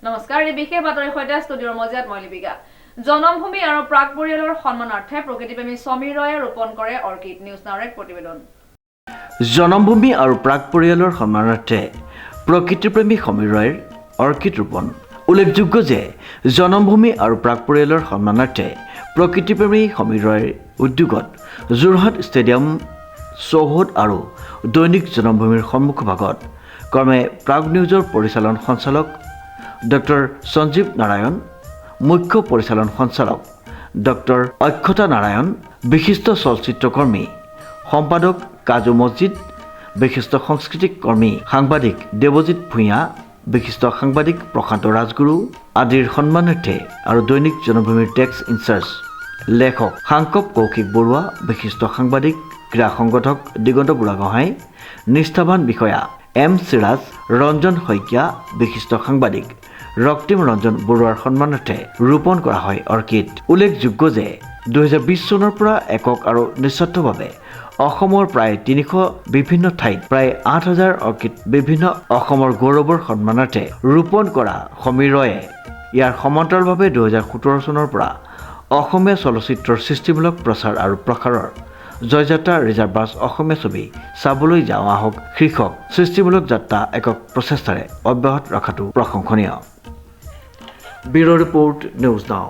নমস্কাৰ, এই বিশেষ বাতৰিৰ সৈতে ষ্টুডিঅ'ৰ মজিয়াত মই লিপিকা। জনমভূমি আৰু প্ৰাক পৰিয়ালৰ সন্মানাৰ্থে প্ৰকৃতিপ্ৰেমী সমীৰ ৰয়ে ৰোপণ কৰে অৰ্কিড। নিউজ নাওৰ এক প্ৰতিবেদন। জনমভূমি আৰু প্ৰাক পৰিয়ালৰ সন্মানাৰ্থে প্ৰকৃতিপ্ৰেমী সমীৰ ৰয়ৰ অৰ্কিড ৰোপণ। উল্লেখযোগ্য যে জনমভূমি আৰু প্ৰাক পৰিয়ালৰ সন্মানাৰ্থে প্ৰকৃতিপ্ৰেমী সমীৰ ৰয়ৰ উদ্যোগত যোৰহাট ষ্টেডিয়াম চৌহদ আৰু দৈনিক জনমভূমিৰ সন্মুখভাগত ক্ৰমে প্ৰাগ নিউজৰ পৰিচালন সঞ্চালক ডক্টৰ সঞ্জীৱ নাৰায়ণ, মুখ্য পৰিচালন সঞ্চালক ডক্টৰ অক্ষতা নাৰায়ণ, বিশিষ্ট চলচ্চিত্ৰকৰ্মী সম্পাদক কাজু মছজিদ, বিশিষ্ট সাংস্কৃতিক কৰ্মী সাংবাদিক দেৱজিৎ ভূঞা, বিশিষ্ট সাংবাদিক প্ৰশান্ত ৰাজগুৰু আদিৰ সন্মানাৰ্থে আৰু দৈনিক জনমভূমিৰ টেক্স ইনচাৰ্জ লেখক সাংকব কৌশিক বৰুৱা, বিশিষ্ট সাংবাদিক ক্ৰীড়া সংগঠক দিগন্ত বুঢ়াগোহাঁই, নিষ্ঠাবান বিষয়া এম চিৰাজ, ৰঞ্জন শইকীয়া, বিশিষ্ট সাংবাদিক ৰক্তিম ৰঞ্জন বৰুৱাৰ সন্মানাৰ্থে ৰোপণ কৰা হয় অৰ্কিড। উল্লেখযোগ্য যে 2020 চনৰ পৰা একক আৰু নিস্বাৰ্থভাৱে অসমৰ প্ৰায় 300 বিভিন্ন ঠাইত প্ৰায় 8,000 অৰ্কিড বিভিন্ন অসমৰ গৌৰৱৰ সন্মানাৰ্থে ৰোপণ কৰা সমীৰ ৰয়ে ইয়াৰ সমান্তৰালভাৱে 2017 চনৰ পৰা অসমীয়া চলচ্চিত্ৰৰ সৃষ্টিমূলক প্ৰচাৰ আৰু প্ৰসাৰৰ জয়যাত্ৰা ৰিজাৰ্ভ বাছ অসমীয়া ছবি চাবলৈ যাওঁ আহক শীৰ্ষক সৃষ্টিমূলক যাত্ৰা একক প্ৰচেষ্টাৰে অব্যাহত ৰখাটো প্ৰশংসনীয়। Bureau' report, news now.